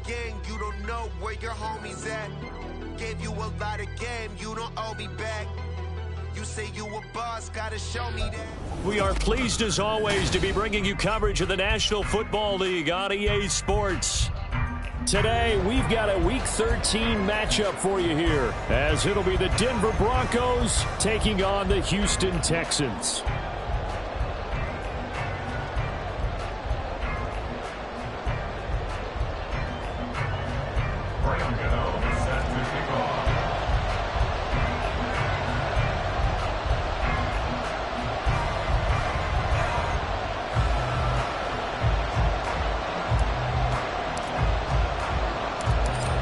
gang, you don't know where your homies at. Gave you a lot of game, you don't owe me back. You say you a boss, gotta show me that. We are pleased as always to be bringing you coverage of the National Football League on EA Sports. Today, we've got a Week 13 matchup for you here, as it'll be the Denver Broncos taking on the Houston Texans.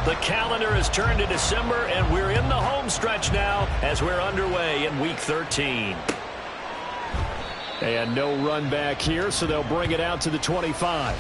The calendar has turned to December, and we're in the home stretch now as we're underway in Week 13. And no run back here, so they'll bring it out to the 25.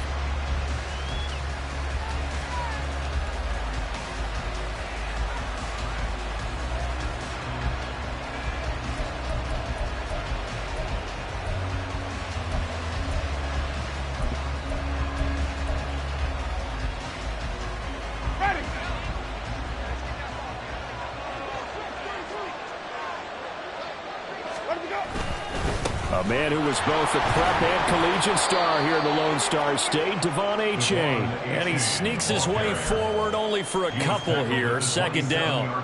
A man who was both a prep and collegiate star here in the Lone Star State, Devon Achane. And he sneaks his way forward only for a couple here, second down.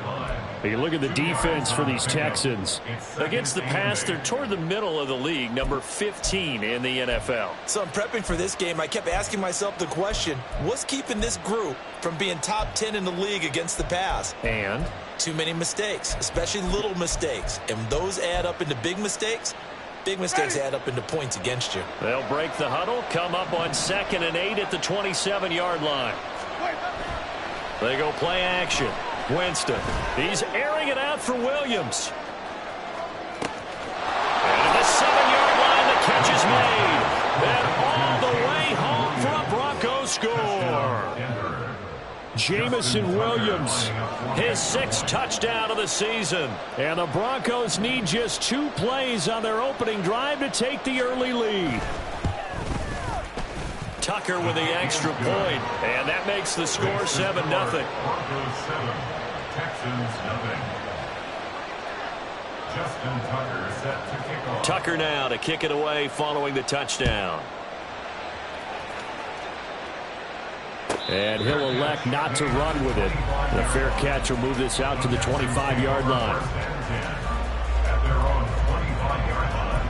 You look at the defense for these Texans. Against the pass, they're toward the middle of the league, number 15 in the NFL. So I'm prepping for this game. I kept asking myself the question, what's keeping this group from being top 10 in the league against the pass? And? Too many mistakes, especially little mistakes. And those add up into big mistakes. Big mistakes add up into points against you. They'll break the huddle, come up on 2nd and 8 at the 27-yard line. They go play action. Winston, he's airing it out for Williams. And at the 7-yard line, the catch is made. And all the way home for a Broncos score. Jamison Williams, his 6th touchdown of the season. And the Broncos need just 2 plays on their opening drive to take the early lead. Tucker with the extra point, and that makes the score 7-0. Broncos 7, Texans 0. Justin Tucker set to kick off. Tucker now to kick it away following the touchdown. And he'll elect not to run with it. The fair catch will move this out to the 25-yard line. At their own 25-yard line.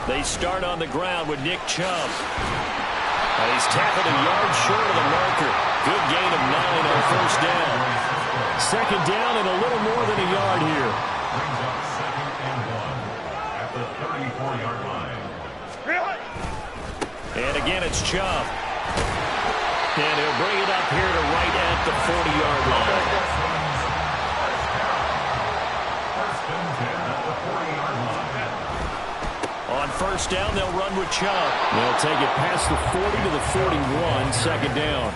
They start on the ground with Nick Chubb. And he's tackled a yard short of the marker. Good gain of 9 on first down. Second down and a little more than a yard here. Brings up 2nd and 1 at the 34-yard line. And again, it's Chubb. And he'll bring it up here to right at the 40-yard line. First and 10 at the 40-yard line. On first down, they'll run with Chubb. They'll take it past the 40 to the 41, second down.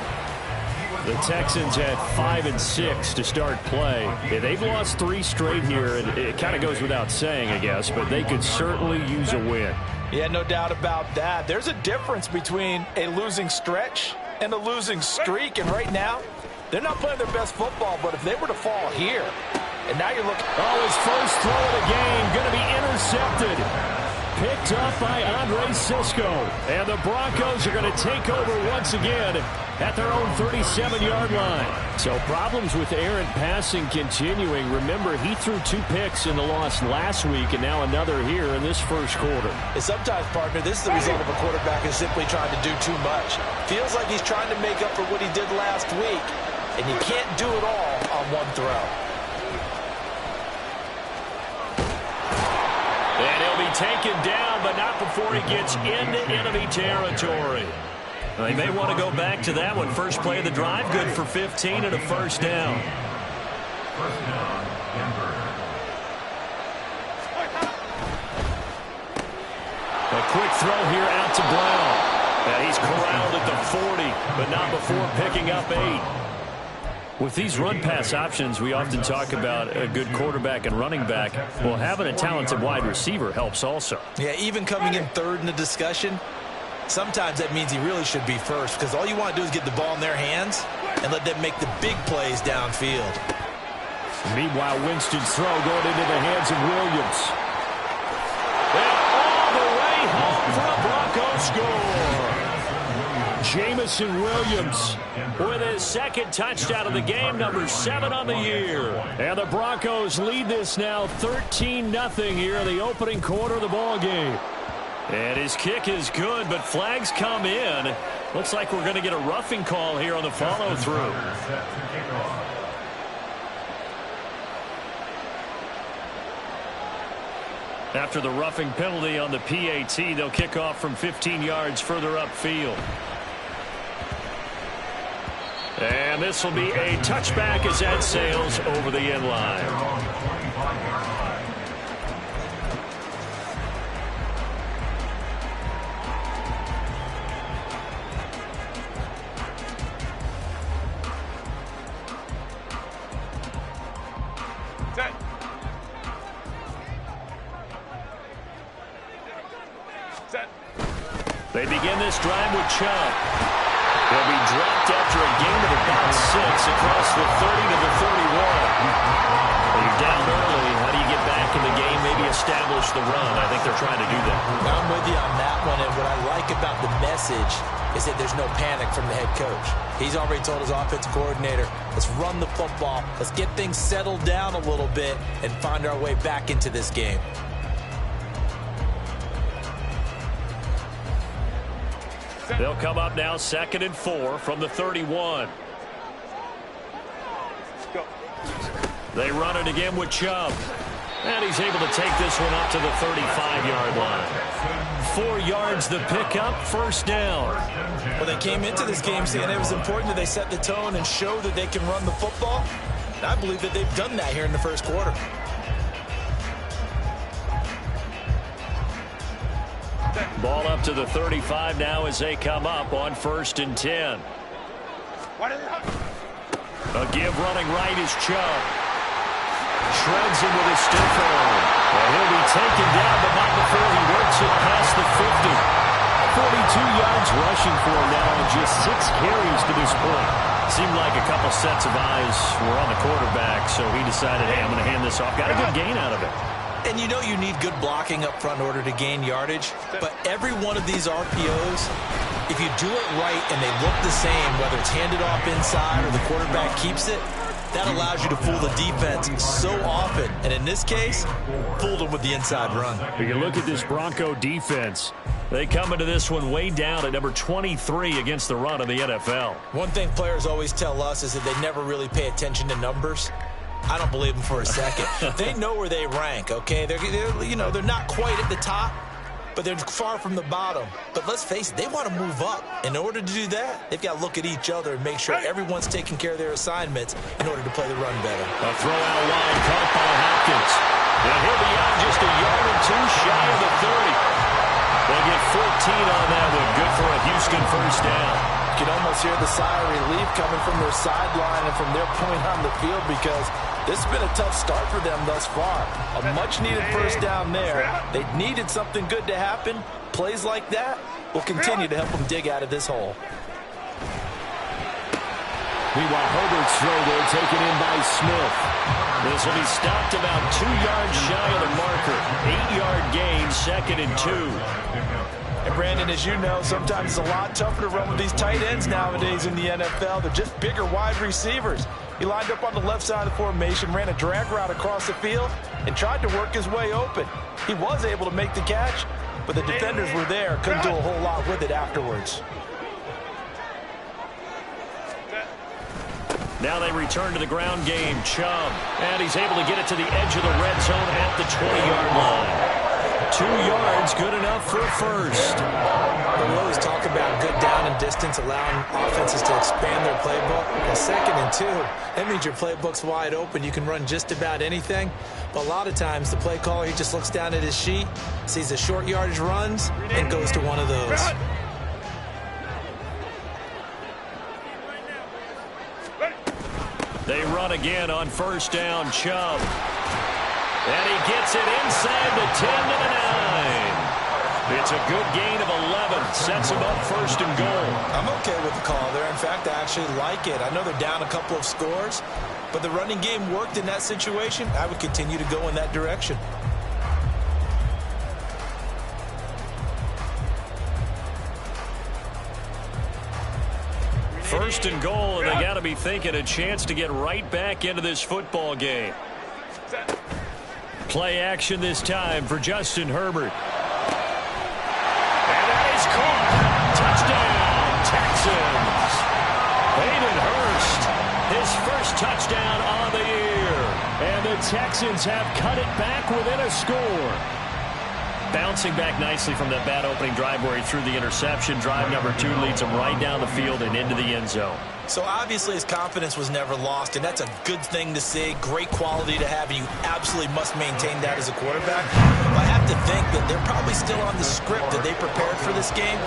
The Texans had 5 and 6 to start play. Yeah, they've lost 3 straight here, and it kind of goes without saying, I guess, but they could certainly use a win. Yeah, no doubt about that. There's a difference between a losing stretch and a losing streak, and right now, they're not playing their best football, but if they were to fall here, and now you're looking... Oh, his first throw of the game going to be intercepted. Picked up by Andre Cisco. And the Broncos are going to take over once again at their own 37-yard line. So problems with errant passing continuing. Remember, he threw 2 picks in the loss last week and now another here in this first quarter. And sometimes, partner, this is the result of a quarterback who's simply trying to do too much. Feels like he's trying to make up for what he did last week. And you can't do it all on one throw. And he'll be taken down, but not before he gets into enemy territory. They may want to go back to that one. First play of the drive, good for 15 and a first down. First down, Denver. quick throw here out to Brown. And he's corralled at the 40, but not before picking up 8. With these run-pass options, we often talk about a good quarterback and running back. Well, having a talented wide receiver helps also. Yeah, even coming in third in the discussion, sometimes that means he really should be first, because all you want to do is get the ball in their hands and let them make the big plays downfield. Meanwhile, Winston's throw going into the hands of Williams. And all the way home for a Broncos score. Jamison Williams with his second touchdown of the game, number 7 on the year. And the Broncos lead this now 13-0 here in the opening quarter of the ball game. And his kick is good, but flags come in. Looks like we're going to get a roughing call here on the follow-through. After the roughing penalty on the PAT, they'll kick off from 15 yards further upfield. And this will be a touchback as that sails over the end line. They begin this drive with Chubb. They'll be dropped after a gain of about 6 across the 30 to the 31. Well, you're down early. How do you get back in the game, maybe establish the run? I think they're trying to do that. I'm with you on that one, and what I like about the message is that there's no panic from the head coach. He's already told his offensive coordinator, let's run the football, let's get things settled down a little bit and find our way back into this game. They'll come up now 2nd and 4 from the 31. They run it again with Chubb. And he's able to take this one up to the 35-yard line. 4 yards the pickup, first down. Well, they came into this game saying it was important that they set the tone and show that they can run the football. And I believe that they've done that here in the first quarter. Ball up to the 35 now as they come up on 1st and 10. A give running right is Chubb. Shreds him with his stiff arm. And he'll be taken down, but not before he works it past the 50. 42 yards rushing for him now and just 6 carries to this point. Seemed like a couple sets of eyes were on the quarterback, so he decided, hey, I'm going to hand this off. Got a good gain out of it. And you know you need good blocking up front in order to gain yardage. But every one of these RPOs, if you do it right and they look the same, whether it's handed off inside or the quarterback keeps it, that allows you to fool the defense so often. And in this case, fooled them with the inside run. You look at this Bronco defense. They come into this one way down at number 23 against the run in the NFL. One thing players always tell us is that they never really pay attention to numbers. I don't believe them for a second. They know where they rank, okay? They're not quite at the top, but they're far from the bottom. But let's face it, they want to move up. In order to do that, they've got to look at each other and make sure everyone's taking care of their assignments in order to play the run better. A throw out wide, caught by Hopkins. And he'll be out just a yard or 2 shy of the 30. They'll get 14 on that one. Good for a Houston first down. You can almost hear the sigh of relief coming from their sideline and from their point on the field, because this has been a tough start for them thus far. A much-needed first down there. They needed something good to happen. Plays like that will continue to help them dig out of this hole. Meanwhile, Herbert's throw there taken in by Smith. This will be stopped about 2 yards shy of the marker. 8-yard gain, 2nd and 2. And Brandon, as you know, sometimes it's a lot tougher to run with these tight ends nowadays in the NFL. They're just bigger wide receivers. He lined up on the left side of the formation, ran a drag route across the field, and tried to work his way open. He was able to make the catch, but the defenders were there, couldn't do a whole lot with it afterwards. Now they return to the ground game. Chubb, and he's able to get it to the edge of the red zone at the 20-yard line. 2 yards, good enough for a first. But we always talk about good down and distance, allowing offenses to expand their playbook. Well, 2nd and 2, that means your playbook's wide open. You can run just about anything. But a lot of times, the play caller, he just looks down at his sheet, sees the short yardage runs, and goes to one of those. They run again on first down, Chubb. And he gets it inside the 10 to the 9. It's a good gain of 11. Sets him up 1st and goal. I'm okay with the call there. In fact, I actually like it. I know they're down a couple of scores, but the running game worked in that situation. I would continue to go in that direction. First and goal, and they got to be thinking a chance to get right back into this football game. Play action this time for Justin Herbert. And that is caught. Touchdown, Texans. Hayden Hurst, his first touchdown on the year. And the Texans have cut it back within a score. Bouncing back nicely from that bad opening drive where he threw the interception. Drive number 2 leads him right down the field and into the end zone. So obviously his confidence was never lost, and that's a good thing to see. Great quality to have, and you absolutely must maintain that as a quarterback. But I have to think that they're probably still on the script that they prepared for this game.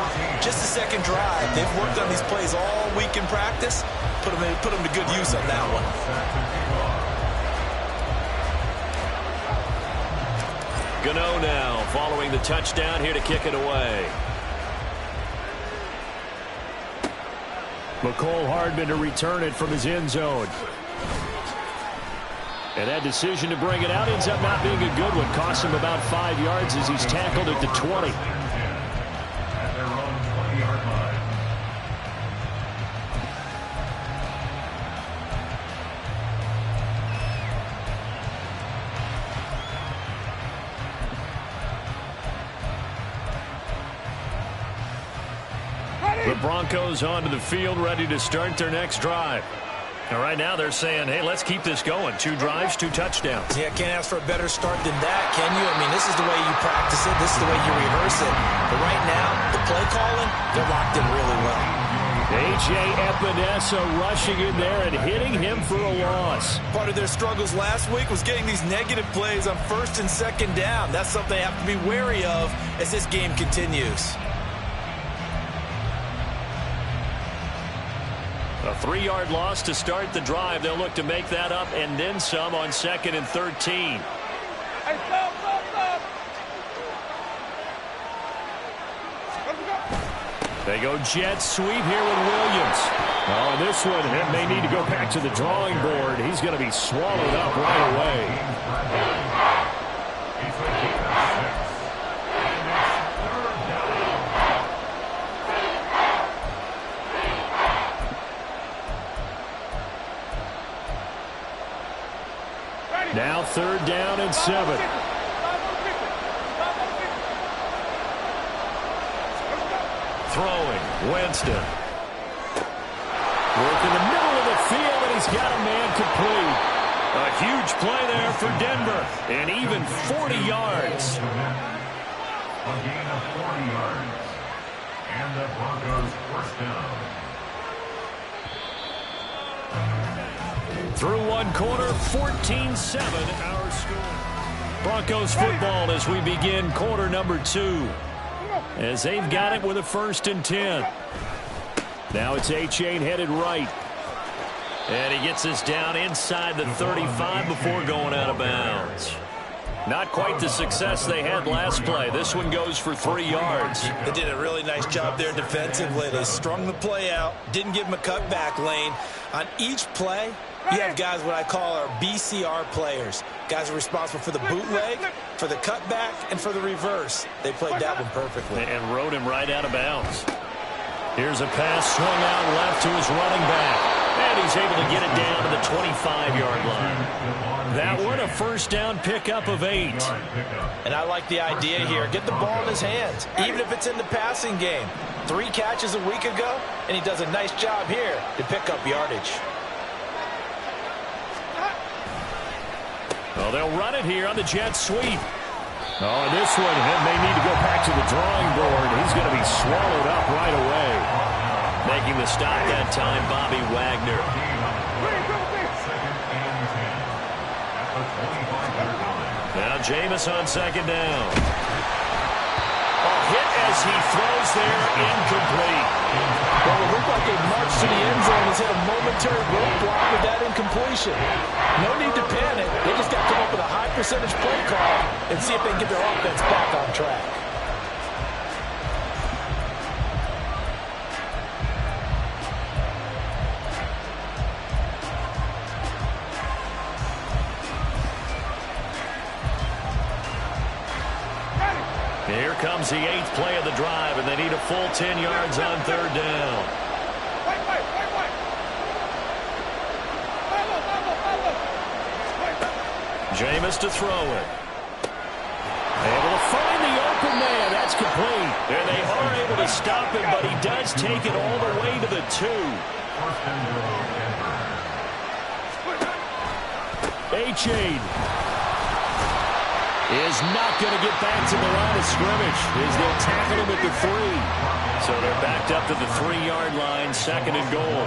Just the second drive. They've worked on these plays all week in practice. Put them to good use on that one. Gano now following the touchdown, here to kick it away. McCole Hardman to return it from his end zone. And that decision to bring it out ends up not being a good one. Costs him about 5 yards as he's tackled at the 20. At their own 20-yard line. The Broncos onto the field, ready to start their next drive. And right now they're saying, hey, let's keep this going. 2 drives, 2 touchdowns. Yeah, can't ask for a better start than that, can you? I mean, this is the way you practice it. This is the way you rehearse it. But right now, the play calling, they're locked in really well. A.J. Epinesa rushing in there and hitting him for a loss. Part of their struggles last week was getting these negative plays on 1st and 2nd down. That's something they have to be wary of as this game continues. A 3-yard loss to start the drive. They'll look to make that up and then some on 2nd and 13. They go jet sweep here with Williams. Oh, this one may need to go back to the drawing board. He's going to be swallowed up right away. Now 3rd down and 7. Throwing, Winston. Work in the middle of the field, and he's got a man complete. A huge play there for Denver, and even 40 yards. A gain of 40 yards. And the Broncos first down. Through 1 quarter, 14-7 our score. Broncos football as we begin quarter number 2. As they've got it with a 1st and 10. Now it's A-Chain headed right. And he gets us down inside the 35 before going out of bounds. Not quite the success they had last play. This one goes for 3 yards. They did a really nice job there defensively. They strung the play out, didn't give him a cutback lane. On each play, you have guys what I call our BCR players. Guys are responsible for the bootleg, for the cutback, and for the reverse. They played that one perfectly. And rode him right out of bounds. Here's a pass swung out left to his running back. And he's able to get it down to the 25-yard line. That one a 1st down pickup of 8. And I like the idea here. Get the ball in his hands, even if it's in the passing game. 3 catches a week ago, and he does a nice job here to pick up yardage. Well, they'll run it here on the jet sweep. Oh, and this one may need to go back to the drawing board. He's going to be swallowed up right away. Making the stop that time, Bobby Wagner. Now Jameis on second down. Hit as he throws there, incomplete. Well, it looked like a march to the end zone has hit a momentary roadblock with that incompletion. No need to panic. They just got to come up with a high percentage play call and see if they can get their offense back on track. Here comes the 8th play of the drive, and they need a full 10 yards on third down. Jameis to throw it. Able to find the open man. That's complete. And they are able to stop him, but he does take it all the way to the 2. A-Chain is not going to get back to the line of scrimmage as they'll tackle him at the 3. So they're backed up to the 3-yard line, second and goal.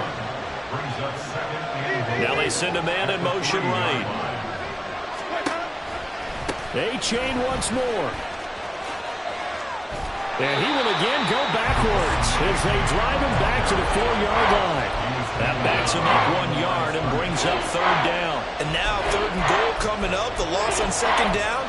Now they send a man in motion right. A-Chain once more. And he will again go backwards as they drive him back to the 4-yard line. That backs him up 1 yard and brings up third down. And now third and goal coming up. The loss on second down.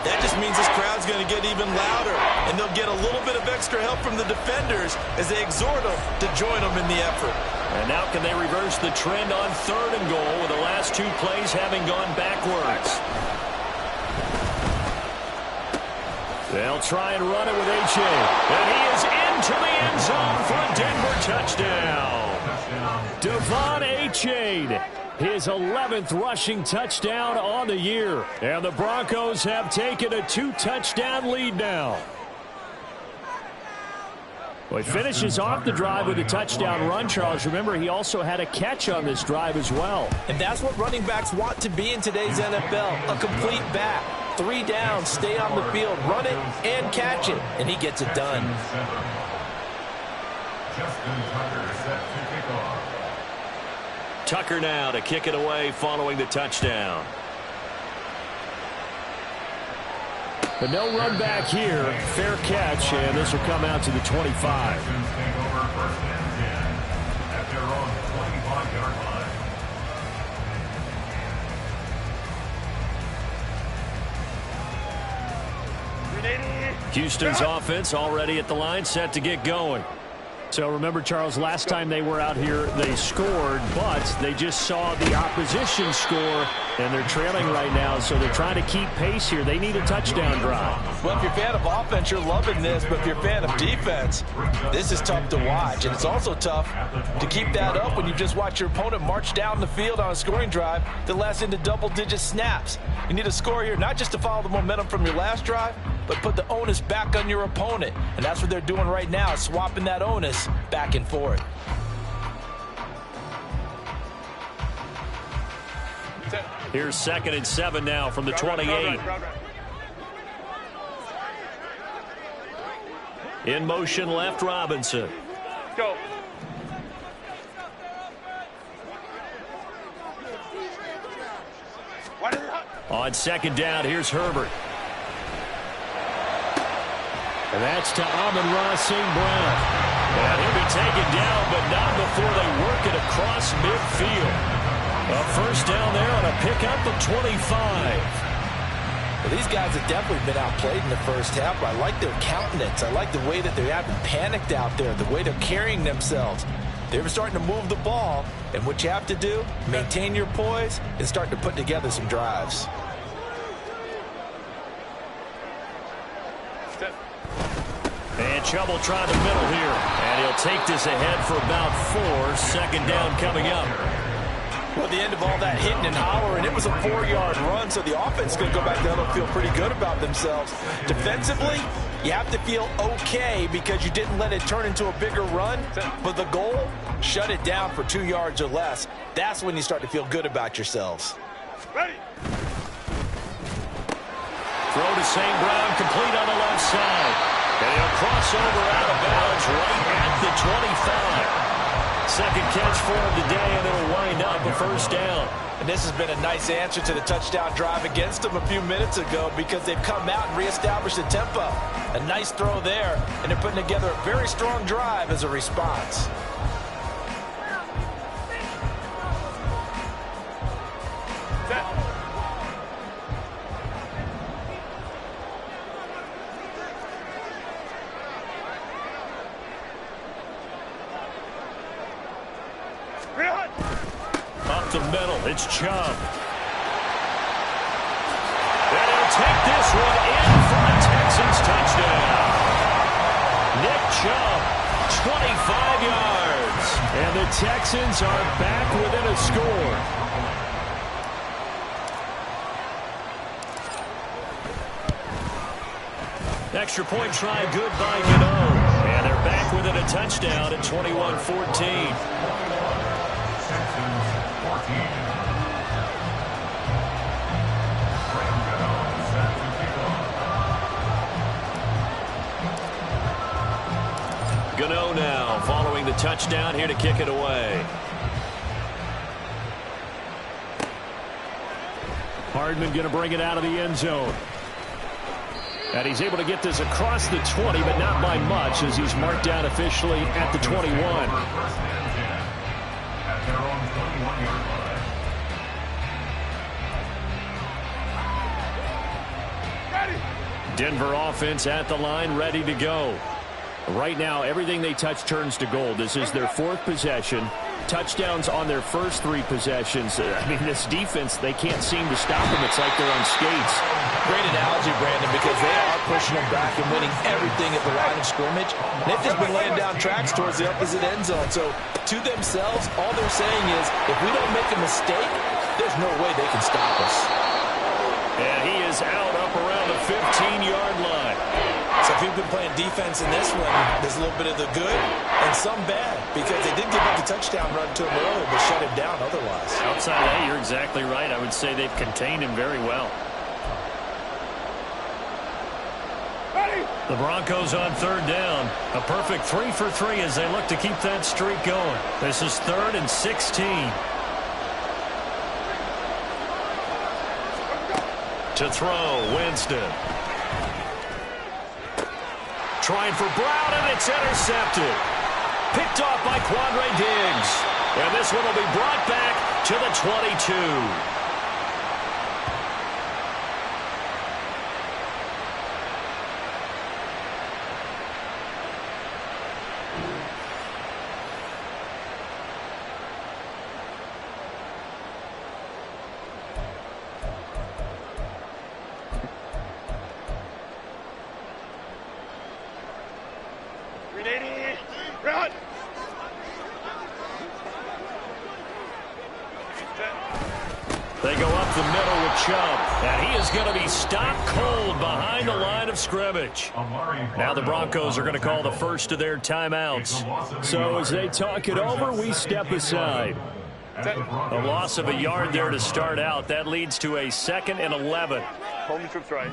That just means this crowd's going to get even louder, and they'll get a little bit of extra help from the defenders as they exhort them to join them in the effort. And now can they reverse the trend on third and goal with the last 2 plays having gone backwards? They'll try and run it with A-Chain. And he is into the end zone for a Denver touchdown. Devon A-Chain. His 11th rushing touchdown on the year. And the Broncos have taken a 2-touchdown lead now. Well, he finishes off the drive with a touchdown run, Charles. Remember, he also had a catch on this drive as well. And that's what running backs want to be in today's NFL, a complete back. 3 downs, stay on the field, run it, and catch it. And he gets it done. Tucker now to kick it away following the touchdown. But no run back here. Fair catch, and this will come out to the 25. Houston's offense already at the line, set to get going. So remember, Charles, last time they were out here, they scored, but they just saw the opposition score, and they're trailing right now, so they're trying to keep pace here. They need a touchdown drive. Well, if you're a fan of offense, you're loving this, but if you're a fan of defense, this is tough to watch, and it's also tough to keep that up when you just watch your opponent march down the field on a scoring drive that lasts into double-digit snaps. You need a score here, not just to follow the momentum from your last drive, but put the onus back on your opponent. And that's what they're doing right now, swapping that onus back and forth. Here's 2nd and 7 now from the 28. In motion left, Robinson. Go. On 2nd down, here's Herbert. And that's to Amon-Ra St. Brown. And he'll be taken down, but not before they work it across midfield. A first down there on a pickup of 25. Well, these guys have definitely been outplayed in the first half, but I like their countenance. I like the way that they haven't panicked out there, the way they're carrying themselves. They're starting to move the ball, and what you have to do, maintain your poise and start to put together some drives. And Chubb will try the middle here. And he'll take this ahead for about 4. 2nd down coming up. Well, at the end of all that hitting and hollering, it was a 4-yard run, so the offense is going to go back down and feel pretty good about themselves. Defensively, you have to feel okay because you didn't let it turn into a bigger run. But the goal, shut it down for 2 yards or less. That's when you start to feel good about yourselves. Ready. Throw to St. Brown, complete on the left side. And he'll cross over out of bounds right at the 25. Second catch for him today, and it'll wind up a first down. And this has been a nice answer to the touchdown drive against them a few minutes ago because they've come out and reestablished the tempo. A nice throw there, and they're putting together a very strong drive as a response. Up the middle, it's Chubb. And he'll take this one in for a Texans touchdown. Nick Chubb, 25 yards. And the Texans are back within a score. Extra point try good by Gano. And they're back within a touchdown at 21-14. Gano now following the touchdown here to kick it away. Hardman going to bring it out of the end zone. And he's able to get this across the 20, but not by much as he's marked down officially at the 21. Denver offense at the line, ready to go. Right now, everything they touch turns to gold. This is their fourth possession. Touchdowns on their first three possessions. I mean, this defense, they can't seem to stop them. It's like they're on skates. Great analogy, Brandon, because they are pushing them back and winning everything at the line of scrimmage. And they've just been laying down tracks towards the opposite end zone. So, to themselves, all they're saying is, if we don't make a mistake, there's no way they can stop us. And he is out up around the 15-yard line. So if you've been playing defense in this one, there's a little bit of the good and some bad because they did give up a touchdown run to him earlier but shut him down otherwise. Outside of that, you're exactly right. I would say they've contained him very well. The Broncos on third down. A perfect 3 for 3 as they look to keep that streak going. This is 3rd and 16. To throw, Winston. Trying for Brown, and it's intercepted. Picked off by Quandre Diggs. And this one will be brought back to the 22. Run! They go up the middle with Chubb, and he is going to be stopped cold behind the line of scrimmage. Now the Broncos are going to call the first of their timeouts. So as they talk it over, we step aside. A loss of a yard there to start out. That leads to a 2nd and 11. Hold me trips right.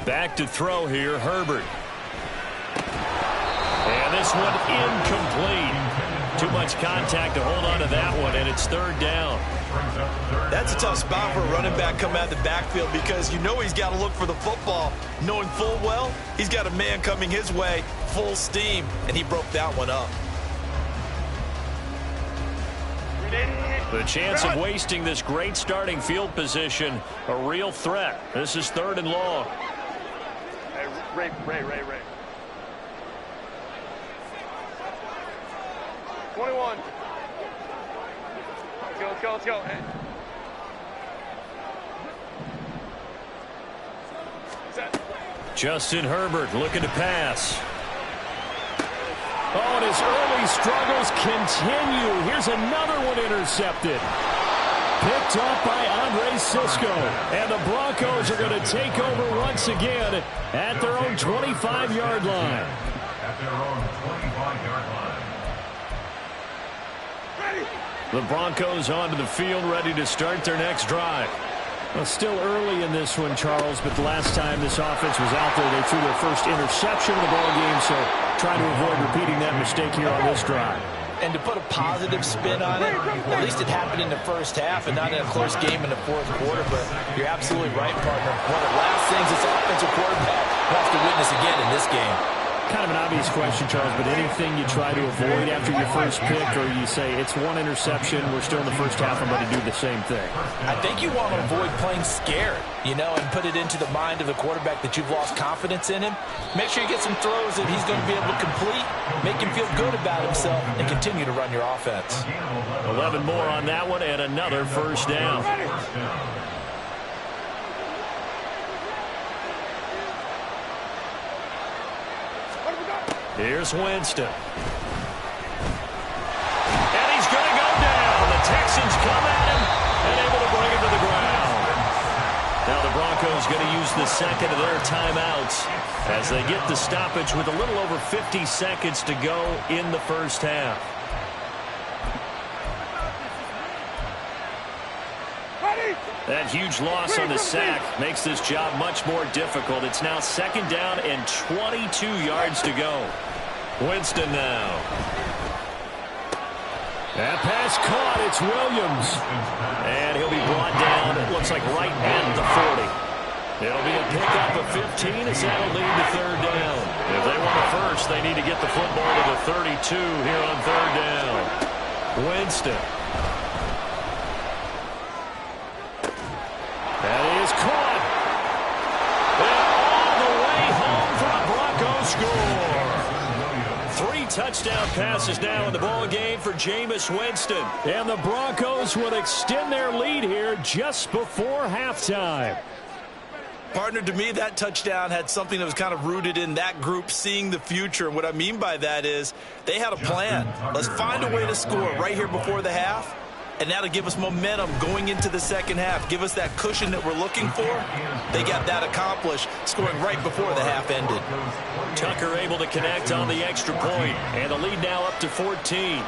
Back to throw here, Herbert. And this one incomplete. Too much contact to hold on to that one, and it's 3rd down. That's a tough spot for a running back coming out of the backfield because you know he's got to look for the football, knowing full well he's got a man coming his way full steam, and he broke that one up. The chance of wasting this great starting field position, a real threat. This is 3rd and long. Ray. 21. Let's go. Hey. Set. Justin Herbert looking to pass. Oh, and his early struggles continue. Here's another one intercepted. Picked off by Andre Sisco. And the Broncos are going to take over once again at their own 25-yard line. At their own 25-yard line. The Broncos onto the field, ready to start their next drive. Well, still early in this one, Charles, but the last time this offense was out there, they threw their first interception of the ball game, so trying to avoid repeating that mistake here on this drive. And to put a positive spin on it, at least it happened in the first half and not in a close game in the fourth quarter. But you're absolutely right, partner. One of the last things this offensive quarterback wants to witness again in this game. Kind of an obvious question, Charles, but anything you try to avoid after your first pick, or you say it's one interception, we're still in the first half, I'm going to do the same thing? I think you want to avoid playing scared, and put it into the mind of the quarterback that you've lost confidence in him. Make sure you get some throws that he's going to be able to complete, make him feel good about himself, and continue to run your offense. 11 more on that one, and another first down. Here's Winston. And he's going to go down. The Texans come at him and able to bring him to the ground. Now the Broncos going to use the second of their timeouts as they get the stoppage with a little over 50 seconds to go in the first half. That huge loss on the sack makes this job much more difficult. It's now second down and 22 yards to go. Winston now. That pass caught. It's Williams. And he'll be brought down, it looks like right at the 40. It'll be a pickup of 15 as that'll lead to third down. If they want it first, they need to get the football to the 32 here on third down. Winston. That is caught. And all the way home for a Broncos score. 3 touchdown passes now in the ball game for Jameis Winston. And the Broncos will extend their lead here just before halftime. Partner, to me, that touchdown had something that was kind of rooted in that group seeing the future. And what I mean by that is they had a plan. Let's find a way to score right here before the half. And that'll give us momentum going into the second half. Give us that cushion that we're looking for. They got that accomplished, scoring right before the half ended. Tucker able to connect on the extra point. And the lead now up to 14.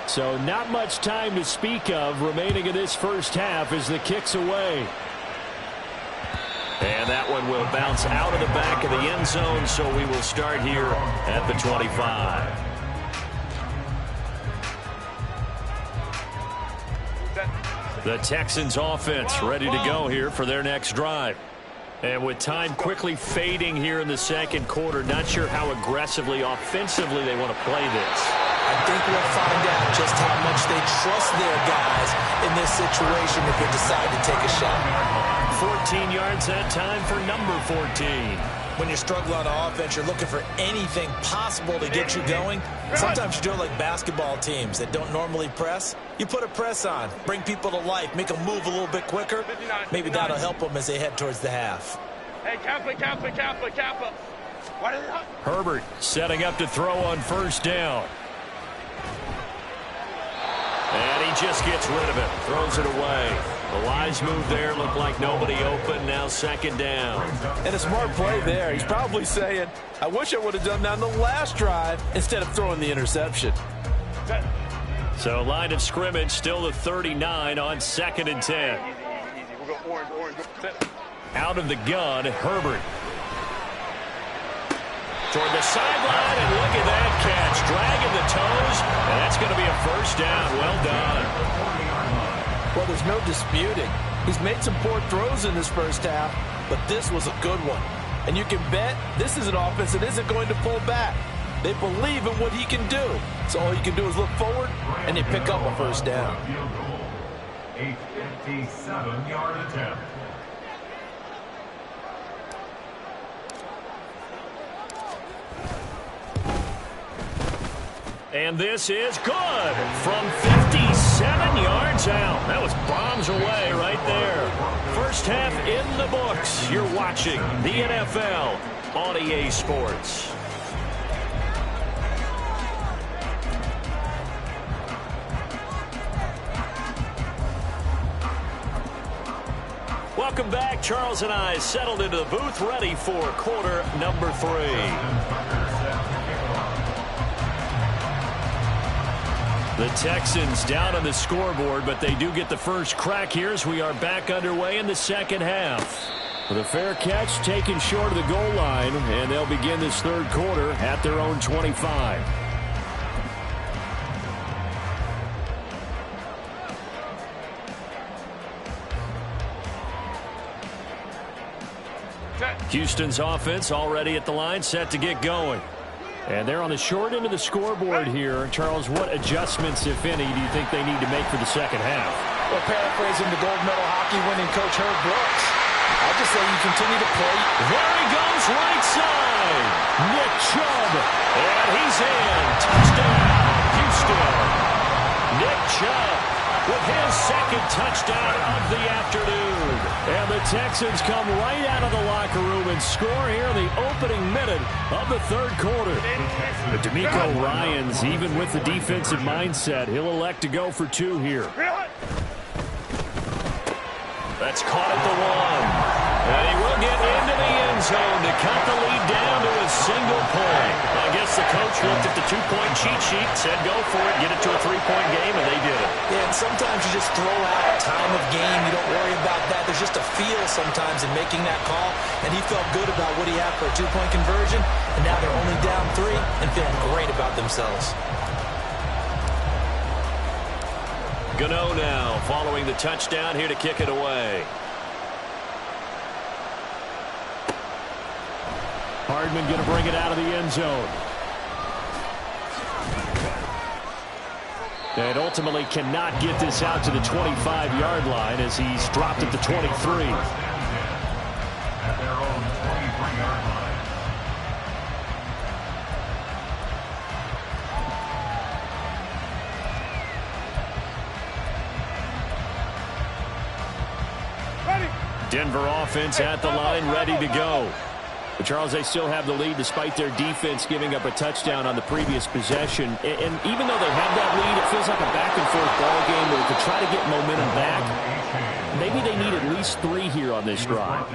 So not much time to speak of remaining in this first half as the kick's away. And that one will bounce out of the back of the end zone, so we will start here at the 25. The Texans offense ready to go here for their next drive. And with time quickly fading here in the second quarter, not sure how aggressively, offensively they want to play this. I think we'll find out just how much they trust their guys in this situation if they decide to take a shot. 14 yards that time for number 14. When you're struggling on offense, you're looking for anything possible to get you going. Sometimes you do it like basketball teams that don't normally press. You put a press on, bring people to life, make them move a little bit quicker. Maybe that'll help them as they head towards the half. Hey, Kappa. Herbert setting up to throw on first down. And he just gets rid of it, throws it away. The wise move there, looked like nobody open, now second down. And a smart play there. He's probably saying, I wish I would have done that on the last drive instead of throwing the interception. So line of scrimmage still the 39 on 2nd and 10. Easy. We'll go orange. Out of the gun, Herbert. Toward the sideline, and look at that catch. Dragging the toes, and that's going to be a first down. Well done. Well, there's no disputing. He's made some poor throws in this first half, but this was a good one. And you can bet this is an offense that isn't going to pull back. They believe in what he can do. So all you can do is look forward, and they pick up a first down. A 57-yard attempt. And this is good from 57 yards out. That was bombs away right there. First half in the books. You're watching the NFL on EA Sports. Welcome back. Charles and I settled into the booth, ready for quarter number 3. The Texans down on the scoreboard, but they do get the first crack here as we are back underway in the second half. The fair catch taken short of the goal line, and they'll begin this third quarter at their own 25. Houston's offense already at the line, set to get going. And they're on the short end of the scoreboard here. Charles, what adjustments, if any, do you think they need to make for the second half? Well, paraphrasing the gold medal hockey winning coach Herb Brooks, I just say you continue to play. There he goes, right side. Nick Chubb. And he's in. Touchdown, Houston. Nick Chubb with his second touchdown of the afternoon. And the Texans come right out of the locker room and score here in the opening minute of the third quarter. But D'Amico Ryans, even with the defensive mindset, he'll elect to go for two here. That's caught at the one. And he will get into the end zone to cut the lead down to a single point. I guess the coach looked at the two-point cheat sheet, said go for it, get it to a three-point game, and they did it. Yeah, and sometimes you just throw out time of game. You don't worry about that. There's just a feel sometimes in making that call, and he felt good about what he had for a two-point conversion, and now they're only down 3 and feeling great about themselves. Gano now following the touchdown here to kick it away. Hardman going to bring it out of the end zone. And ultimately cannot get this out to the 25-yard line as he's dropped at the 23. At their own 23-yard line. Denver offense at the line, ready to go. But Charles, they still have the lead despite their defense giving up a touchdown on the previous possession. And even though they have that lead, it feels like a back-and-forth ball game where to try to get momentum back, maybe they need at least 3 here on this drive.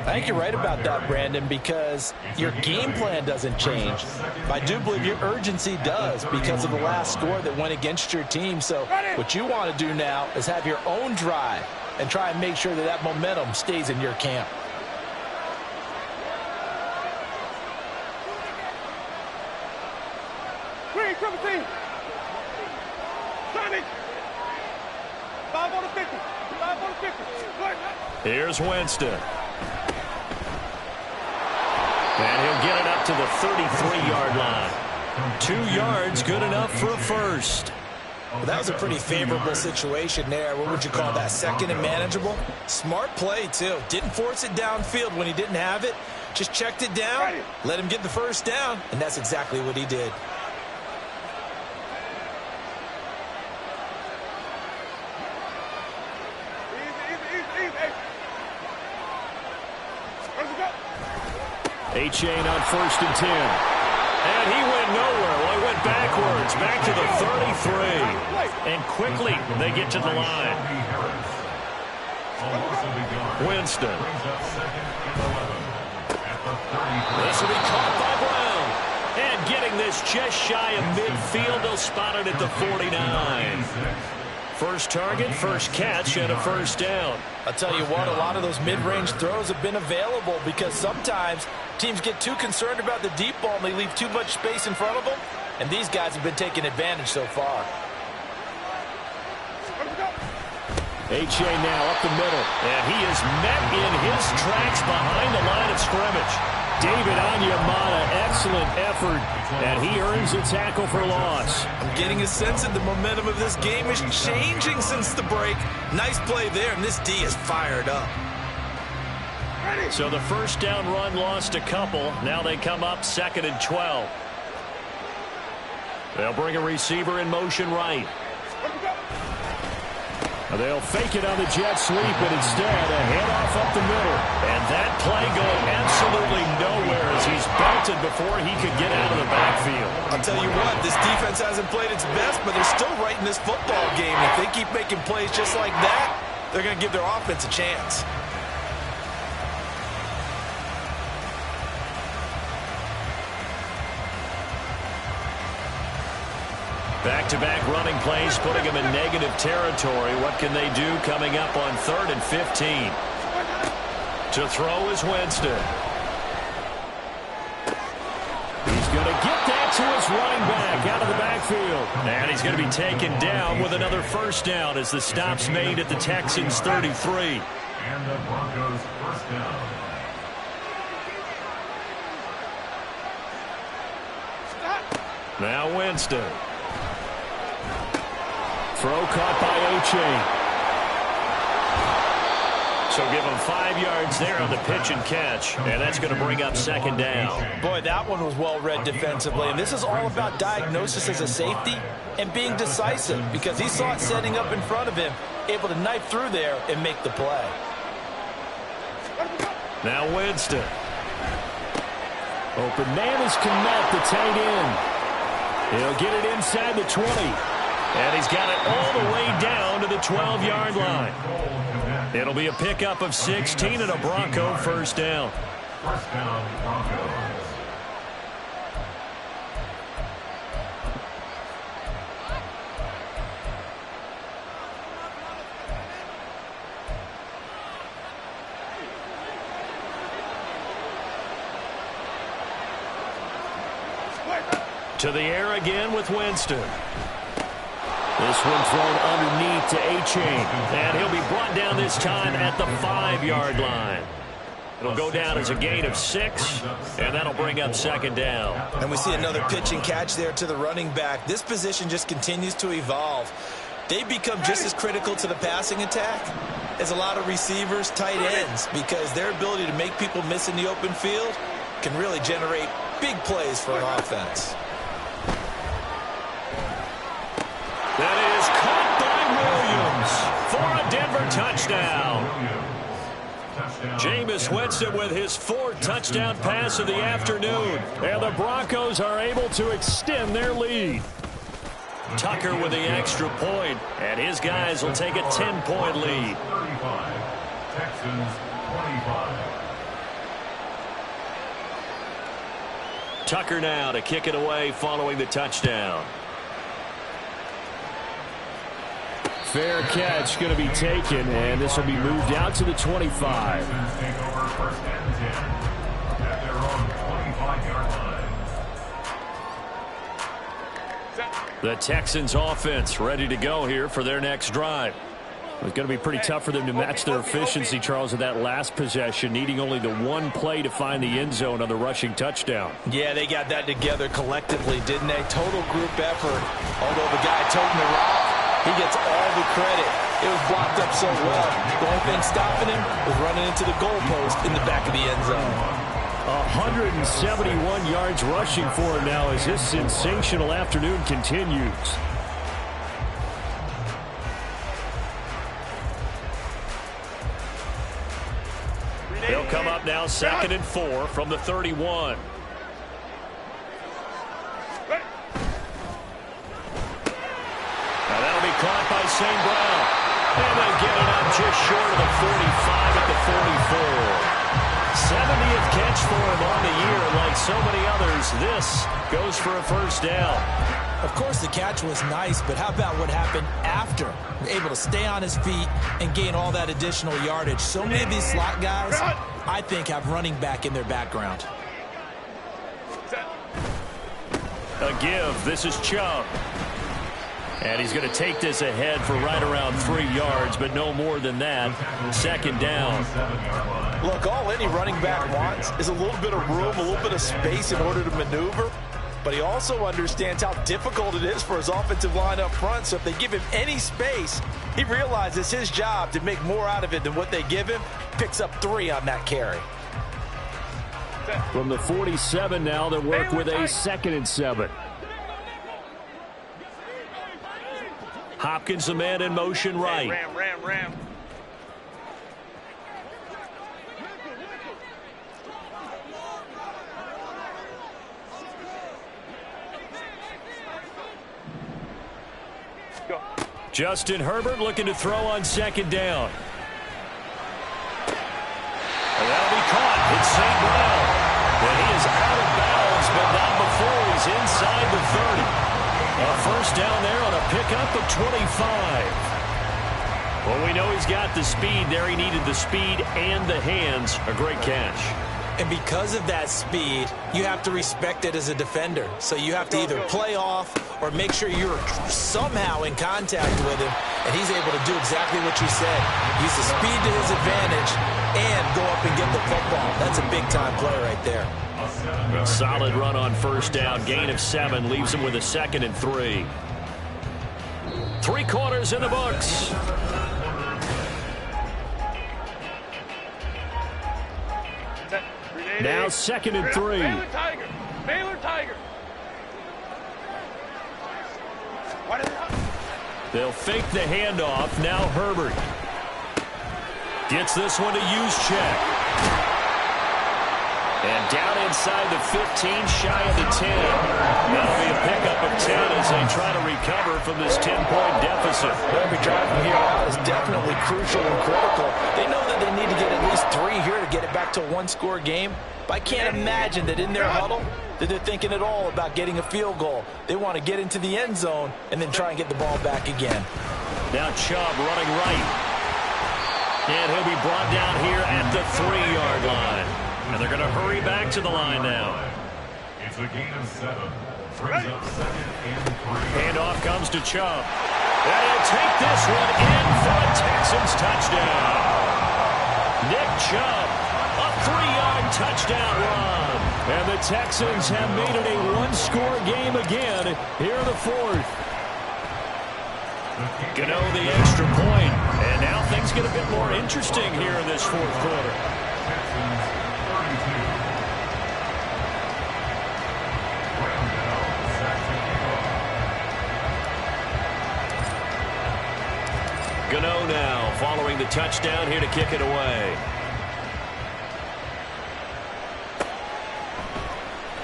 I think you're right about that, Brandon, because your game plan doesn't change. I do believe your urgency does because of the last score that went against your team. So what you want to do now is have your own drive and try and make sure that that momentum stays in your camp. Here's Winston. And he'll get it up to the 33-yard line. 2 yards, good enough for a first. Well, that was a pretty favorable situation there. What would you call that? Second and manageable? Smart play, too. Didn't force it downfield when he didn't have it. Just checked it down, let him get the first down, and that's exactly what he did. Achane on 1st and 10. And he went nowhere. Well, he went backwards, back to the 33. And quickly, they get to the line. Winston. This will be caught by Brown. And getting this just shy of midfield, they'll spot it at the 49. First target, first catch, and a first down. I'll tell you what, a lot of those mid-range throws have been available because sometimes teams get too concerned about the deep ball and they leave too much space in front of them, and these guys have been taking advantage so far. Achane now up the middle, and he is met in his tracks behind the line of scrimmage. David Onyemata, excellent effort, and he earns a tackle for loss. I'm getting a sense that the momentum of this game is changing since the break. Nice play there, and this D is fired up. So the first down run lost a couple. Now they come up 2nd and 12. They'll bring a receiver in motion right. They'll fake it on the jet sweep, but instead a handoff up the middle. And that play going absolutely nowhere as he's belted before he could get out of the backfield. I'll tell you what, this defense hasn't played its best, but they're still right in this football game. If they keep making plays just like that, they're going to give their offense a chance. Back-to-back running plays, putting him in negative territory. What can they do coming up on 3rd and 15? To throw is Winston. He's going to get that to his running back out of the backfield. And he's going to be taken down with another first down as the stop's made at the Texans' 33. And the Broncos first down. Now Winston. Throw caught by O'Chain. So give him 5 yards there on the pitch and catch, and that's going to bring up 2nd down. Boy, that one was well read defensively, and this is all about diagnosis as a safety and being decisive because he saw it setting up in front of him, able to knife through there and make the play. Now Winston. Open man is Kmet, the tight end. He'll get it inside the 20. And he's got it all the way down to the 12-yard line. It'll be a pickup of 16 and a Bronco first down. First down, Broncos. To the air again with Winston. This one thrown underneath to O'Chain. And he'll be brought down this time at the 5-yard line. It'll go down as a gain of 6, and that'll bring up 2nd down. And we see another pitch and catch there to the running back. This position just continues to evolve. They become just as critical to the passing attack as a lot of receivers, tight ends, because their ability to make people miss in the open field can really generate big plays for an offense. That is caught by Williams for a Denver touchdown. Jameis Winston with his 4th touchdown pass of the afternoon. And the Broncos are able to extend their lead. Tucker with the extra point, and his guys will take a 10-point lead. 35, Texans 25. Tucker now to kick it away following the touchdown. Fair catch going to be taken, and this will be moved out to the 25. Take over 1st and 10 at their own 25-yard line. The Texans offense ready to go here for their next drive. It's going to be pretty tough for them to match their efficiency, Charles, in that last possession, needing only the one play to find the end zone on the rushing touchdown. Yeah, they got that together collectively, didn't they? Total group effort. Although the guy toting the rock, he gets all the credit. It was blocked up so well. The only thing stopping him was running into the goalpost in the back of the end zone. 171 yards rushing for him now as this sensational afternoon continues. They'll come up now 2nd and 4 from the 31. Now that'll be caught by St. Brown. And they'll get it up just short of the 45 at the 44. 70th catch for him on the year. Like so many others, this goes for a first down. Of course, the catch was nice, but how about what happened after? Able to stay on his feet and gain all that additional yardage. So many of these slot guys, I think, have running back in their background. A give. This is Chubb. And he's going to take this ahead for right around 3 yards, but no more than that. 2nd down. Look, all any running back wants is a little bit of room, a little bit of space in order to maneuver. But he also understands how difficult it is for his offensive line up front. So if they give him any space, he realizes his job to make more out of it than what they give him. Picks up 3 on that carry. From the 47 now, they work with a 2nd and 7. Hopkins, the man in motion right. Ram. Go. Justin Herbert looking to throw on 2nd down. And that'll be caught. It's St. Brown. And he is out of bounds, but not before he's inside the 30. A first down there on a pickup of 25. Well, we know he's got the speed there. He needed the speed and the hands. A great catch. And because of that speed, you have to respect it as a defender. So you have to either play off or make sure you're somehow in contact with him, and he's able to do exactly what you said. Use the speed to his advantage and go up and get the football. That's a big-time play right there. A solid run on first down. Gain of 7 leaves him with a 2nd and 3. 3 quarters in the books. Now 2nd and 3. Baylor Tiger. Baylor Tiger. They'll fake the handoff. Now Herbert gets this one to Juszczyk. And down inside the 15, shy of the 10. That'll be a pickup of 10 as they try to recover from this 10-point deficit. Every drive from here out is definitely crucial and critical. They know that they need to get at least 3 here to get it back to a one-score game. But I can't imagine that in their huddle that they're thinking at all about getting a field goal. They want to get into the end zone and then try and get the ball back again. Now Chubb running right. And he'll be brought down here at the 3-yard line. And they're going to hurry back to the line now. It's a gain of 7. Brings up 2nd and 3. Handoff comes to Chubb. And he'll take this one in for a Texans touchdown. Nick Chubb, a 3-yard touchdown run. And the Texans have made it a one-score game again here in the 4th. Gano the extra point. And now things get a bit more interesting here in this 4th quarter. Gano now following the touchdown here to kick it away.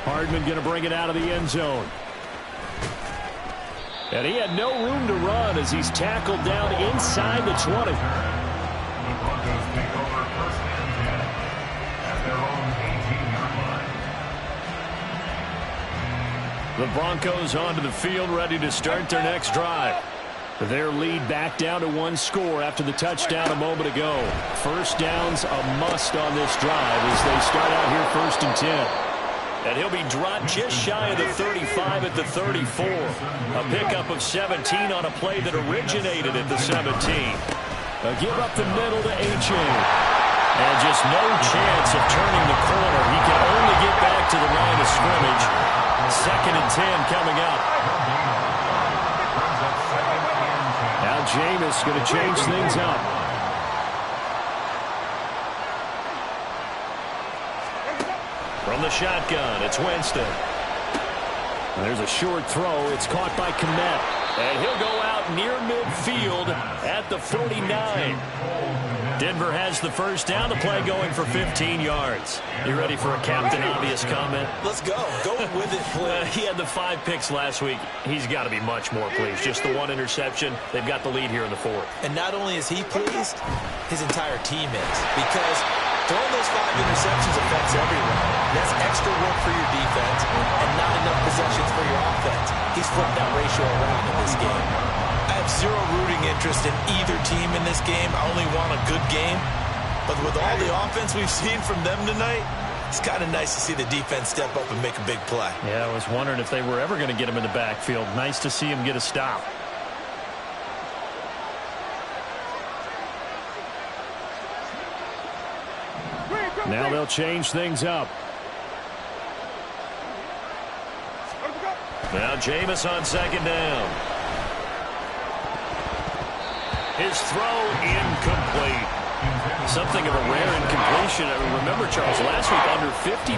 Hardman going to bring it out of the end zone. And he had no room to run as he's tackled down inside the 20. The Broncos take over 1st and 10 at their own 18-yard line. The Broncos onto the field, ready to start their next drive. Their lead back down to 1 score after the touchdown a moment ago. First down's a must on this drive as they start out here 1st and 10. And he'll be dropped just shy of the 35 at the 34. A pickup of 17 on a play that originated at the 17. A give up the middle to H.A. And just no chance of turning the corner. He can only get back to the line of scrimmage. 2nd and 10 coming up. Now Jameis going to change things up. From the shotgun, it's Winston. And there's a short throw. It's caught by Kmet. And he'll go out near midfield at the 49. Denver has the first down. The play going for 15 yards. You ready for a Captain Obvious comment? Let's go. Go with it, please. He had the 5 picks last week. He's got to be much more pleased. Just the 1 interception. They've got the lead here in the 4th. And not only is he pleased, his entire team is. Because throwing those 5 interceptions affects everyone. That's extra work for your defense and not enough possessions for your offense. He's flipped that ratio around in this game. I have zero rooting interest in either team in this game. I only want a good game. But with all the offense we've seen from them tonight, it's kind of nice to see the defense step up and make a big play. Yeah, I was wondering if they were ever going to get him in the backfield. Nice to see him get a stop. Now they'll change things up. Now Jameis on 2nd down. His throw incomplete. Something of a rare incompletion. Remember, Charles, last week under 50%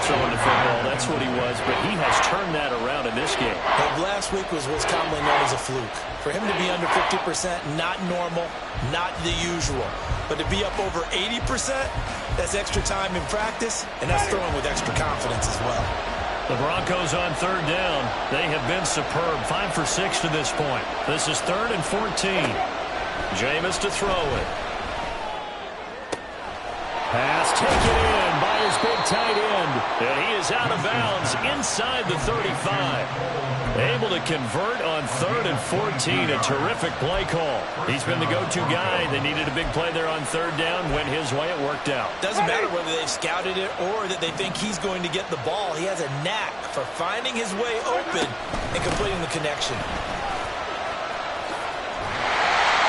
throwing the football. That's what he was, but he has turned that around in this game. Well, last week was what's commonly known as a fluke. For him to be under 50%, not normal, not the usual. But to be up over 80%, that's extra time in practice, and that's throwing with extra confidence as well. The Broncos on 3rd down. They have been superb. 5 for 6 to this point. This is 3rd and 14. Jameis to throw it. Pass taken in by his big tight end. And he is out of bounds inside the 35. Able to convert on 3rd and 14. A terrific play call. He's been the go-to guy. They needed a big play there on 3rd down. Went his way. It worked out. Doesn't matter whether they've scouted it or that they think he's going to get the ball. He has a knack for finding his way open and completing the connection.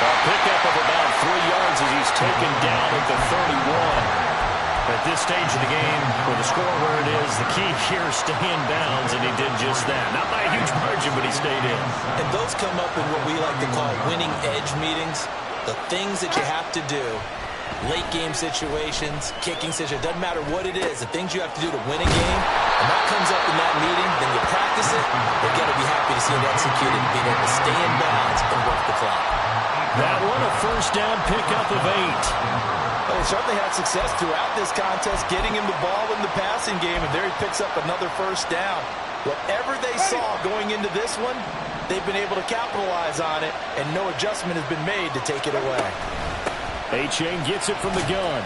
A pickup of about 3 yards as he's taken down at the 31. At this stage of the game, with the score where it is, the key here is stay in bounds, and he did just that. Not by a huge margin, but he stayed in. And those come up in what we like to call winning edge meetings. The things that you have to do, late game situations, kicking situations, doesn't matter what it is, the things you have to do to win a game, and that comes up in that meeting, then you practice it, you're going to be happy to see it executed and being able to stay in bounds and work the clock. That one a first down pickup of 8. Well, they certainly had success throughout this contest, getting him the ball in the passing game, and there he picks up another first down. Whatever they saw going into this one, they've been able to capitalize on it, and no adjustment has been made to take it away. A-Chain gets it from the gun.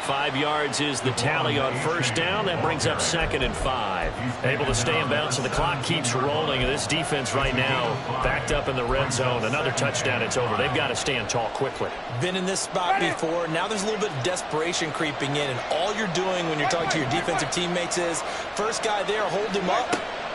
5 yards is the tally on first down. That brings up 2nd and 5. Able to stay in bounds, so the clock keeps rolling. And this defense right now backed up in the red zone. Another touchdown, it's over. They've got to stand tall quickly. Been in this spot before. Now there's a little bit of desperation creeping in. And all you're doing when you're talking to your defensive teammates is, first guy there, hold him up.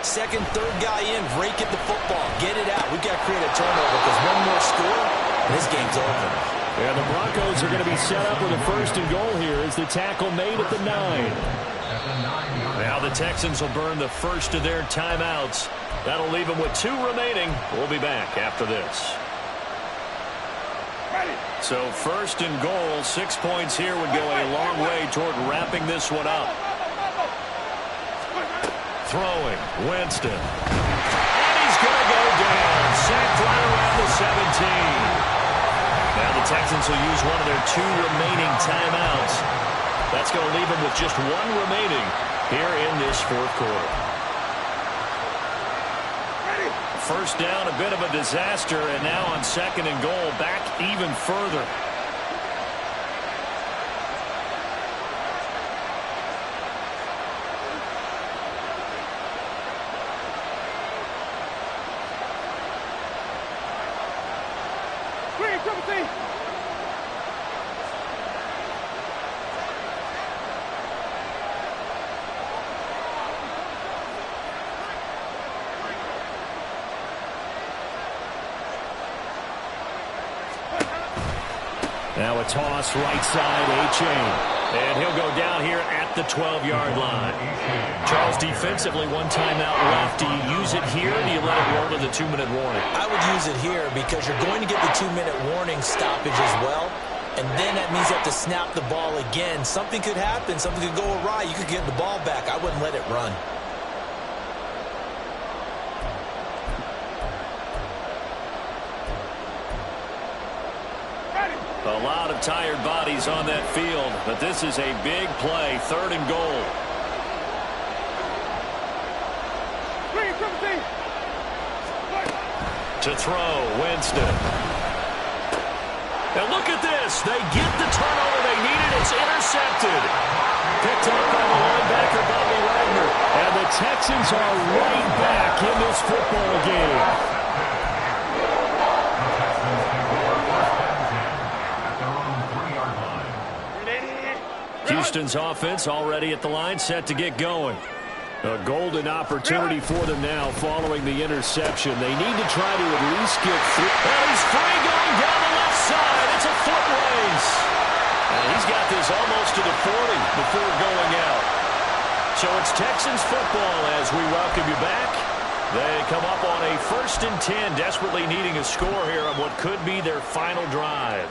Second, third guy in, rake at the football. Get it out. We've got to create a turnover because one more score, and this game's over. And the Broncos are going to be set up with a 1st and goal here as the tackle made at the 9. Now the Texans will burn the first of their timeouts. That'll leave them with 2 remaining. We'll be back after this. So 1st and goal, 6 points here would go a long way toward wrapping this one up. Throwing, Winston. And he's going to go down. Sacked right around the 17. Now the Texans will use one of their 2 remaining timeouts. That's going to leave them with just 1 remaining here in this 4th quarter. First down, a bit of a disaster, and now on 2nd and goal, back even further. Now a toss right side, A-Chain. And he'll go down here at the 12-yard line. Charles, defensively, 1 timeout left. Do you use it here, or do you let it roll to the 2-minute warning? I would use it here because you're going to get the 2-minute warning stoppage as well. And then that means you have to snap the ball again. Something could happen. Something could go awry. You could get the ball back. I wouldn't let it run. A lot of tired bodies on that field, but this is a big play, 3rd and goal. To throw, Winston. And look at this. They get the turnover they needed. It's intercepted. Picked up by the linebacker, Bobby Wagner. And the Texans are right back in this football game. Houston's offense already at the line, set to get going. A golden opportunity for them now following the interception. They need to try to at least get through. And he's free going down the left side. It's a foot race. And he's got this almost to the 40 before going out. So it's Texans football as we welcome you back. They come up on a 1st and 10, desperately needing a score here on what could be their final drive.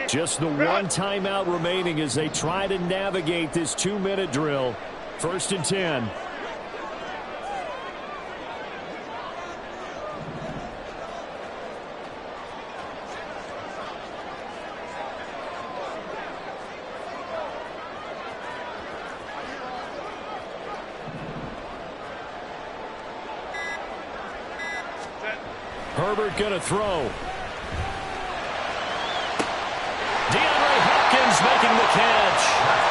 Just the 1 timeout remaining as they try to navigate this 2-minute drill. 1st and 10. Herbert going to throw. DeAndre Hopkins making the catch.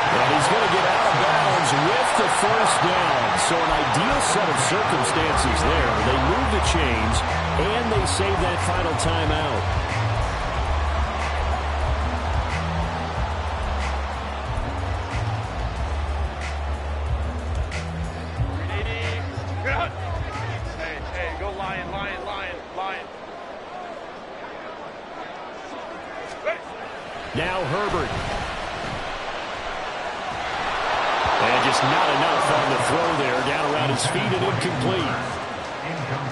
And he's going to get out of bounds with the first down. So an ideal set of circumstances there. They move the chains, and they save that final timeout. Now Herbert. And just not enough on the throw there. Down around his feet and incomplete.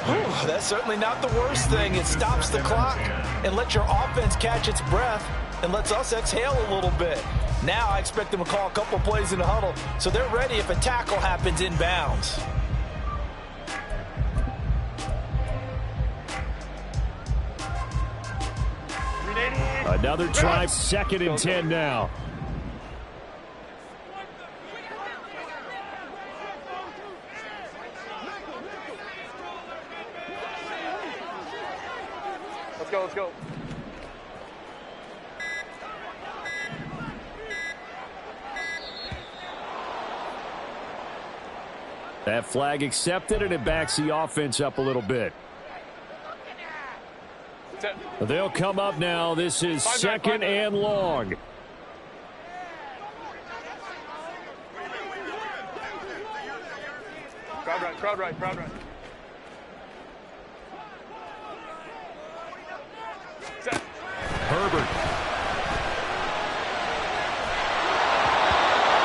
Ooh, that's certainly not the worst thing. It stops the clock and lets your offense catch its breath and lets us exhale a little bit. Now I expect them to call a couple plays in the huddle so they're ready if a tackle happens inbounds. Another try, 2nd and 10 now. Let's go. That flag accepted, and it backs the offense up a little bit. They'll come up now. This is 2nd and long. Crowd right. Set. Herbert.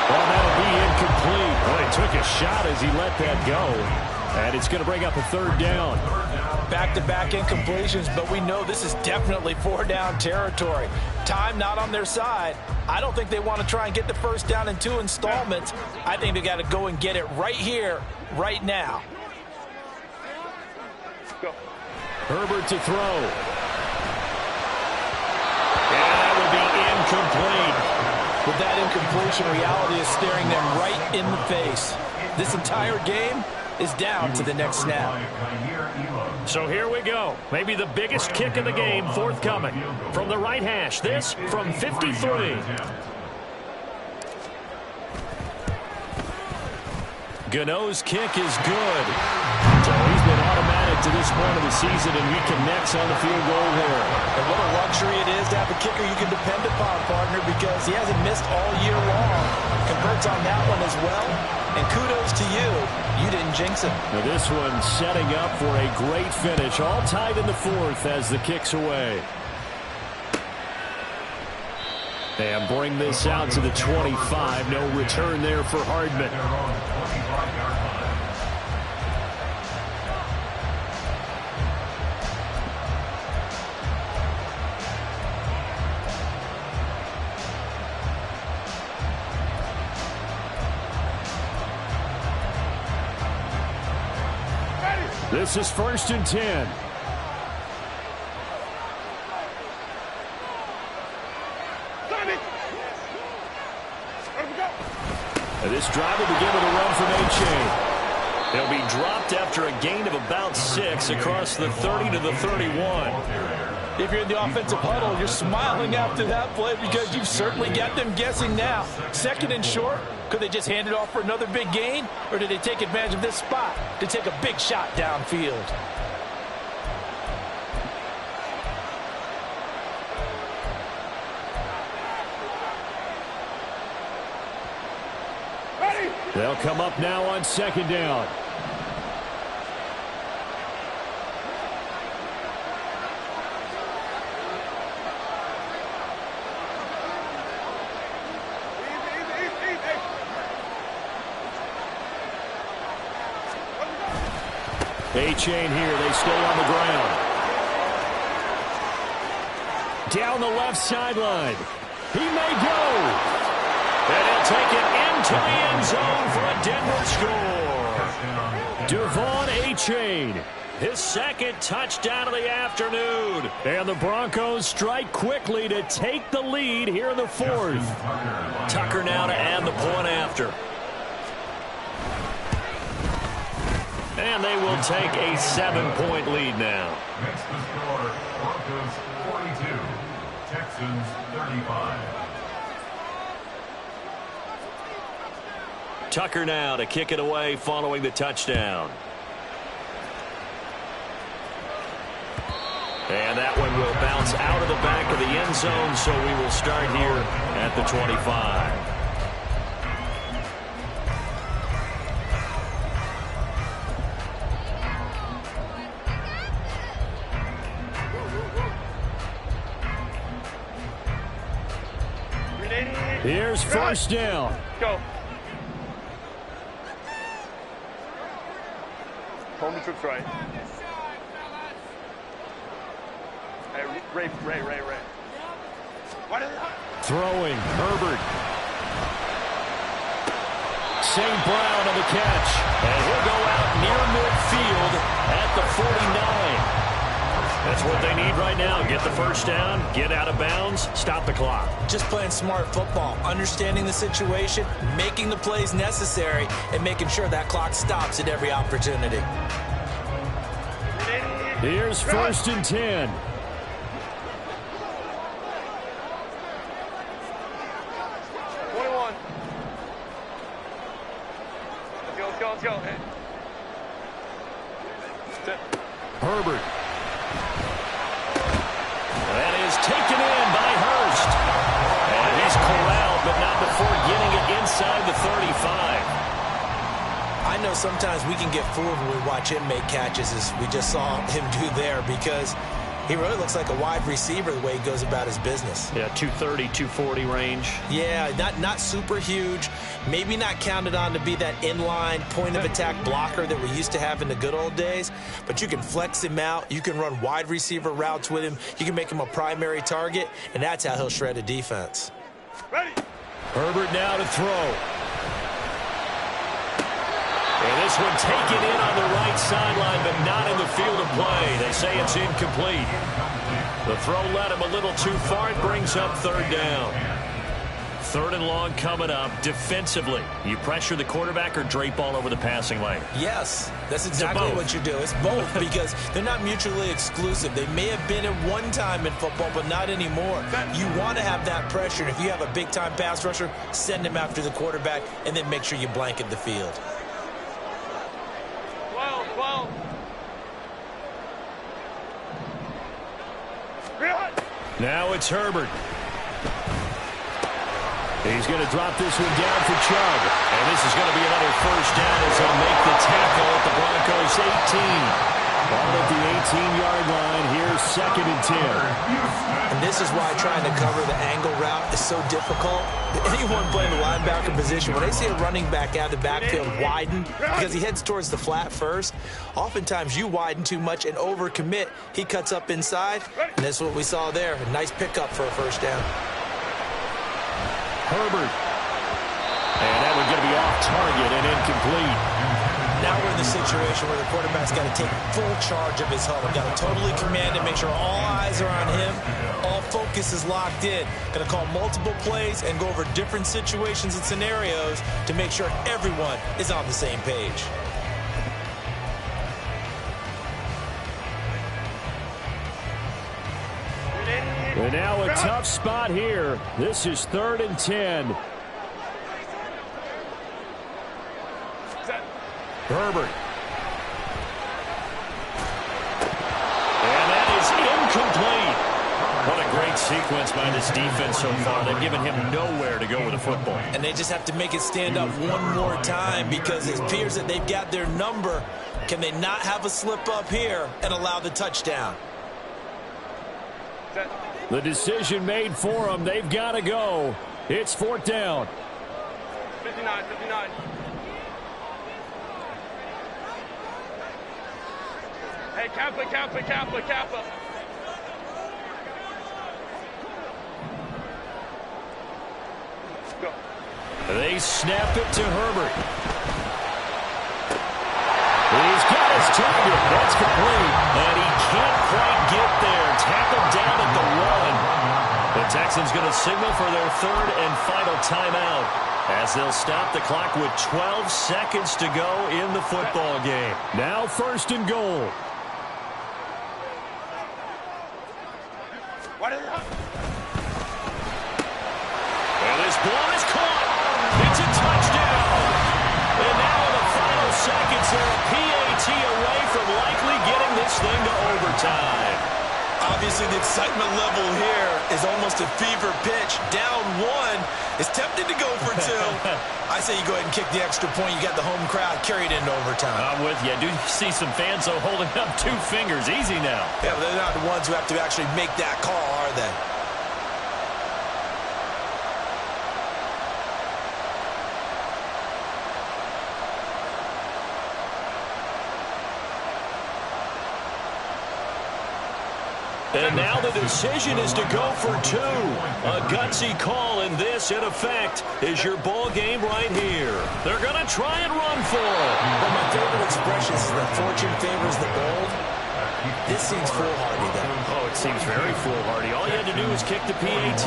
Well, that'll be incomplete. Well, he took a shot as he let that go. And it's going to bring up a 3rd down. Back-to-back incompletions, but we know this is definitely 4-down territory. Time not on their side. I don't think they want to try and get the first down in 2 installments. I think they got to go and get it right here, right now. Go. Herbert to throw. And that would be incomplete. With that incompletion, reality is staring them right in the face. This entire game is down to the next snap. So here we go. Maybe the biggest kick of the game forthcoming. From the right hash, this from 53. Gano's kick is good. So he's been automatic to this point of the season, and he connects on the field goal there. And what a luxury it is to have a kicker you can depend upon, partner, because he hasn't missed all year long. Converts on that one as well. And kudos to you. You didn't jinx him. Now this one setting up for a great finish. All tied in the 4th as the kick's away. And bring this out to the 25. No return there for Hardman. This is 1st and 10. And this drive will begin with a run from A-Chain. He'll be dropped after a gain of about 6 across the 30 to the 31. If you're in the offensive huddle, you're smiling after that play because you've certainly got them guessing now. 2nd and short. Could they just hand it off for another big gain? Or did they take advantage of this spot to take a big shot downfield? They'll come up now on 2nd down. A-Chain here. They stay on the ground. Down the left sideline. He may go. And he'll take it into the end zone for a Denver score. Devon A-Chain, his 2nd touchdown of the afternoon. And the Broncos strike quickly to take the lead here in the 4th. Tucker now to add the point after. And they will take a 7-point lead now. Next to score, Broncos 42, Texans 35. Tucker now to kick it away following the touchdown. And that one will bounce out of the back of the end zone, so we will start here at the 25. Here's first down. Go. Home trips right. Hey, Ray. Throwing, Herbert. St. Brown on the catch. And he'll go out near midfield at the 49. That's what they need right now. Get the first down, get out of bounds, stop the clock. Just playing smart football, understanding the situation, making the plays necessary, and making sure that clock stops at every opportunity. Here's first and 10. Let's go. Hey. Herbert. That is taken in by Hurst. And he's corralled, but not before getting it inside the 35. I know sometimes we can get fooled when we watch him make catches, as we just saw him do there, because he really looks like a wide receiver the way he goes about his business. Yeah, 230, 240 range. Yeah, not super huge. Maybe not counted on to be that inline point-of-attack blocker that we used to have in the good old days. But you can flex him out. You can run wide receiver routes with him. You can make him a primary target, and that's how he'll shred a defense. Ready. Herbert now to throw. And this one taken in on the right sideline, but not in the field of play. They say it's incomplete. The throw led him a little too far. It brings up third down. Third and long coming up. Defensively, you pressure the quarterback or drape all over the passing lane? Yes, that's exactly what you do. It's both, because they're not mutually exclusive. They may have been at one time in football, but not anymore. You want to have that pressure. If you have a big-time pass rusher, send him after the quarterback, and then make sure you blanket the field. Well. Now it's Herbert. He's going to drop this one down for Chubb. And this is going to be another first down as he'll make the tackle at the Broncos' 18. Ball at the 18-yard line. Here's second and 10. And this is why trying to cover the angle route is so difficult. Anyone playing the linebacker position, when they see a running back out of the backfield widen, because he heads towards the flat first, oftentimes you widen too much and overcommit. He cuts up inside, and that's what we saw there. A nice pickup for a first down. Herbert. And that one's going to be off target and incomplete. Now we're in the situation where the quarterback's got to take full charge of his huddle. Got to totally command it, make sure all eyes are on him. All focus is locked in. Going to call multiple plays and go over different situations and scenarios to make sure everyone is on the same page. And now a tough spot here. This is third and 10. Herbert. And that is incomplete. What a great sequence by this defense so far. They've given him nowhere to go with the football. And they just have to make it stand up one more time, because it appears that they've got their number. Can they not have a slip up here and allow the touchdown? The decision made for them. They've got to go. It's fourth down. 59. Hey, Kappa. Go. They snap it to Herbert. He's got his target. That's complete. And he can't quite get there. Tackled down at the 1. The Texans going to signal for their third and final timeout, as they'll stop the clock with 12 seconds to go in the football game. Now first and goal. ball is caught. It's a touchdown. And now in the final seconds, they're a PAT away from likely getting this thing to overtime. Obviously, the excitement level here is almost a fever pitch. Down one, is tempted to go for two. I say you go ahead and kick the extra point. You got the home crowd, carry it into overtime. I'm with you. I do see some fans, though, holding up 2 fingers. Easy now. Yeah, but they're not the ones who have to actually make that call, are they? And now the decision is to go for 2. A gutsy call, and this, in effect, is your ball game right here. They're going to try and run for it. One of my favorite expressions is that fortune favors the bold. This seems foolhardy, though. Oh, it seems very foolhardy. All you had to do was kick the PAT,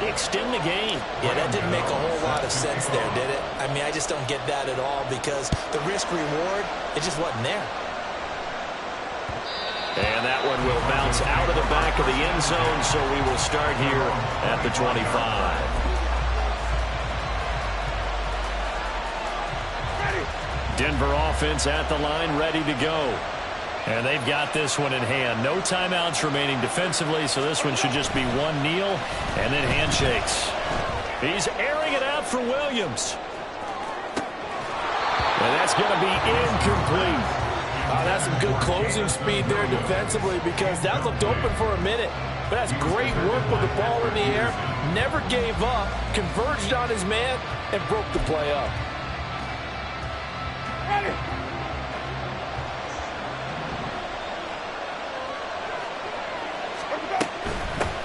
extend the game. Yeah, that didn't make a whole lot of sense there, did it? I mean, I just don't get that at all because the risk-reward, it just wasn't there. And that one will bounce out of the back of the end zone, so we will start here at the 25. Denver offense at the line, ready to go. And they've got this one in hand. No timeouts remaining defensively, so this one should just be one kneel and then handshakes. He's airing it out for Williams. And that's going to be incomplete. That's some good closing speed there defensively because that looked open for a minute. But that's great work with the ball in the air. Never gave up, converged on his man, and broke the play up.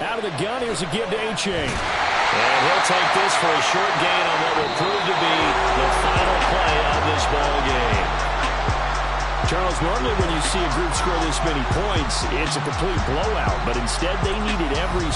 Out of the gun, here's a give to A-Chain. And he'll take this for a short gain on what will prove to be the final play of this ball game. Charles, normally when you see a group score this many points, it's a complete blowout, but instead they needed every single